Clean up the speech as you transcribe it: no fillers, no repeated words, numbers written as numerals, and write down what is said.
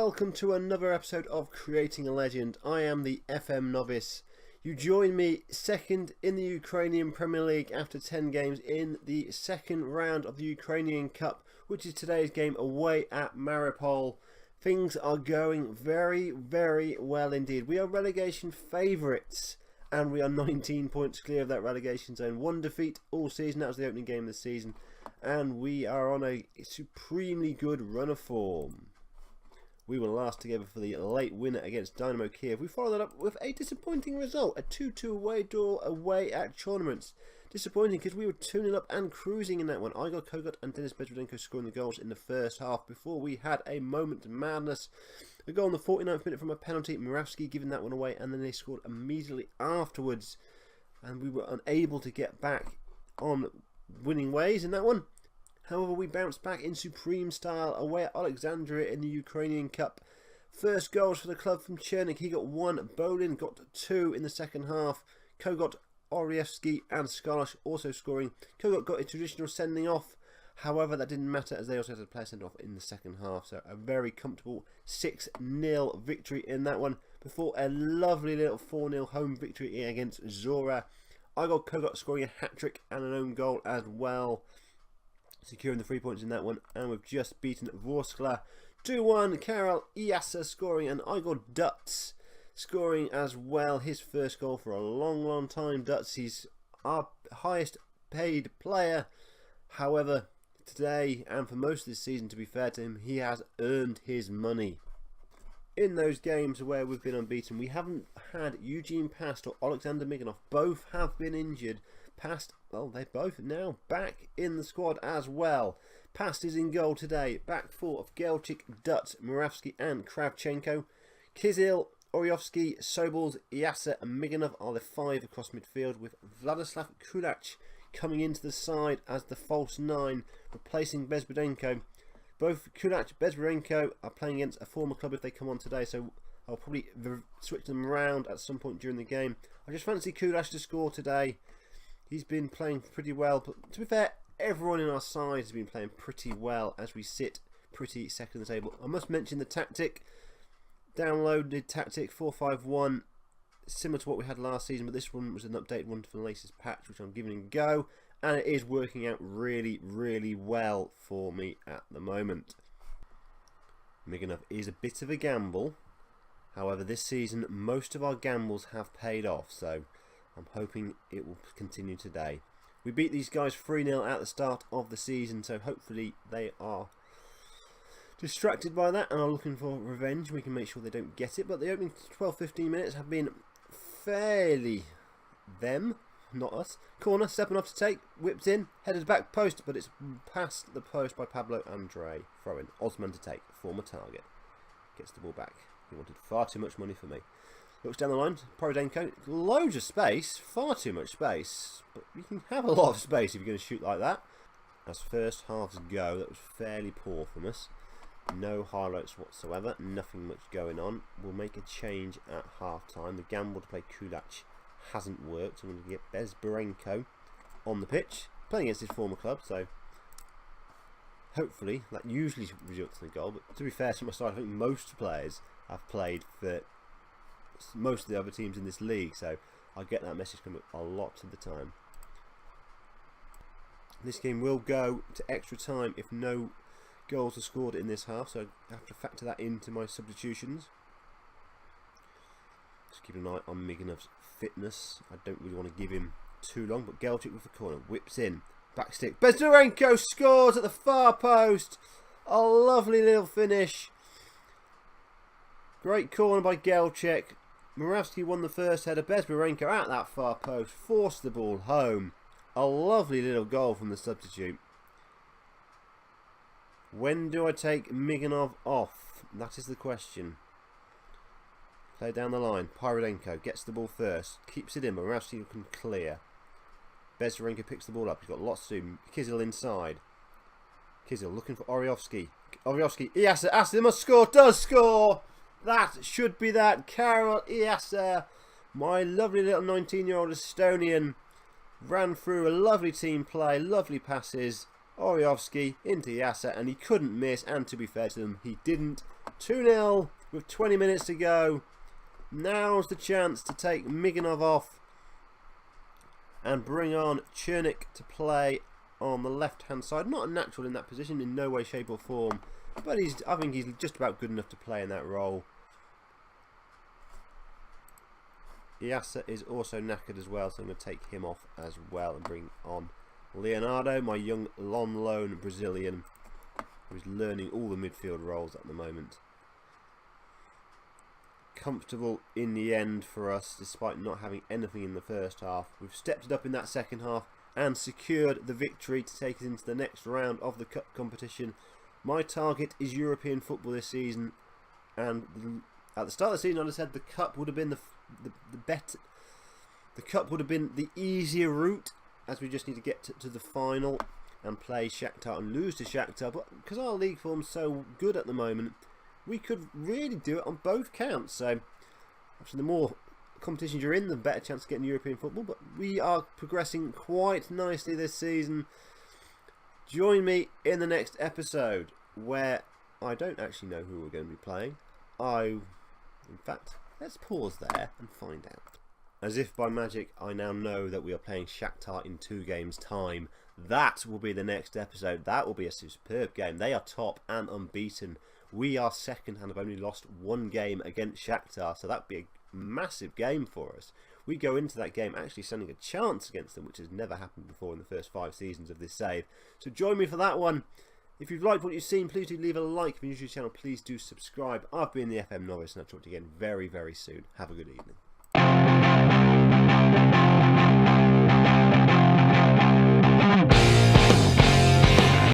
welcome to another episode of Creating a Legend. I am the FM novice. You join me second in the Ukrainian Premier League after 10 games in the second round of the Ukrainian Cup, which is today's game away at Mauripol. Things are going very, very well indeed. We are relegation favourites and we are 19 points clear of that relegation zone. One defeat all season, that was the opening game of the season, and we are on a supremely good run of form. We were last together for the late winner against Dynamo Kiev. We followed that up with a disappointing result, a 2-2 away draw away at Tournaments. Disappointing because we were 2-0 up and cruising in that one. Igor Kogut and Denis Bezrudenko scoring the goals in the first half before we had a moment of madness. A goal in the 49th minute from a penalty, Moravsky giving that one away, and then they scored immediately afterwards. And we were unable to get back on winning ways in that one. However, we bounced back in supreme style away at Alexandria in the Ukrainian Cup. First goals for the club from Chernik. He got one. Bolin got two in the second half. Kogut, Orievsky and Skalosh also scoring. Kogut got a traditional sending off. However, that didn't matter as they also had a player sent off in the second half. So a very comfortable 6-0 victory in that one before a lovely little 4-0 home victory against Zora. Igor Kogut scoring a hat-trick and an own goal as well, securing the 3 points in that one, and we've just beaten Vorskla 2-1. Karol Iasa scoring and Igor Dutz scoring as well, his first goal for a long time. Dutz, he's our highest paid player. However, today and for most of this season, to be fair to him, he has earned his money. In those games where we've been unbeaten, we haven't had Eugene Past or Alexander Miganov. Both have been injured. Past, well, they're both now back in the squad as well. Past is in goal today. Back four of Gelchik, Dutz, Moravsky and Kravchenko. Kizil, Oriovsky, Sobels, Iasa and Miganov are the five across midfield, with Vladislav Kulach coming into the side as the false nine, replacing Bezrudenko. Both Kulach and Bezrudenko are playing against a former club if they come on today, so I'll probably switch them around at some point during the game. I just fancy Kulach to score today. He's been playing pretty well, but to be fair, everyone in our side has been playing pretty well as we sit pretty second in the table. I must mention the tactic. Downloaded tactic 4-5-1, similar to what we had last season, but this one was an updated one for the latest patch, which I'm giving a go, and it is working out really well for me at the moment. Miganov is a bit of a gamble. However, this season most of our gambles have paid off, so I'm hoping it will continue today. We beat these guys 3-0 at the start of the season, so hopefully they are distracted by that and are looking for revenge. We can make sure they don't get it, but the opening 12-15 minutes have been fairly them, not us. Corner, stepping off to take, whipped in, headed back post, but it's past the post by Pablo Andre. Throw in, Osman to take, former target. Gets the ball back. He wanted far too much money for me. Looks down the line, Porodenko, loads of space, far too much space, but you can have a lot of space if you're going to shoot like that. As first halves go, that was fairly poor from us. No highlights whatsoever, nothing much going on. We'll make a change at half time. The gamble to play Kulach hasn't worked, so I'm going to get Bezrudenko on the pitch, playing against his former club, so hopefully that usually results in a goal. But to be fair to my side, I think most players have played for most of the other teams in this league, so I get that message coming a lot of the time. This game will go to extra time if no goals are scored in this half, so I have to factor that into my substitutions. Just keep an eye on Miganov's fitness. I don't really want to give him too long, but Gelchik with the corner, whips in, back stick, Bezrudenko scores at the far post. A lovely little finish. Great corner by Gelchik. Moravsky won the first header. Bezrudenko at that far post, forced the ball home. A lovely little goal from the substitute. When do I take Miganov off? That is the question. Play down the line. Porodenko gets the ball first. Keeps it in, but Moravsky can clear. Bezrudenko picks the ball up. He's got lots to do. Kizil inside. Kizil looking for Oriovsky. Oriovsky. Iasa must score. Does score! That should be that. Karol Iasa, my lovely little 19-year-old Estonian, ran through a lovely team play, lovely passes. Oriovsky into Iasa, and he couldn't miss, and to be fair to them, he didn't. 2-0 with 20 minutes to go. Now's the chance to take Miganov off and bring on Chernik to play on the left-hand side. Not a natural in that position in no way, shape or form, but I think he's just about good enough to play in that role. Iasa is also knackered as well, so I'm going to take him off as well and bring on Leonardo, my young loan Brazilian, who's learning all the midfield roles at the moment. Comfortable in the end for us, despite not having anything in the first half. We've stepped it up in that second half and secured the victory to take us into the next round of the cup competition. My target is European football this season, and at the start of the season I said the cup would have been the better. The cup would have been the easier route, as we just need to get to the final and play Shakhtar and lose to Shakhtar. But because our league form's so good at the moment, we could really do it on both counts. So actually, the more competitions you're in, the better chance of getting European football. But we are progressing quite nicely this season. Join me in the next episode, where I don't actually know who we're going to be playing. In fact, let's pause there and find out. As if by magic, I now know that we are playing Shakhtar in 2 games' time. That will be the next episode. That will be a superb game. They are top and unbeaten. We are second and have only lost 1 game against Shakhtar, so that would be a massive game for us. We go into that game actually standing a chance against them, which has never happened before in the first 5 seasons of this save. So join me for that one. If you've liked what you've seen, please do leave a like. If you're new to the channel, please do subscribe. I've been the FM Novice, and I'll talk to you again very, very soon. Have a good evening.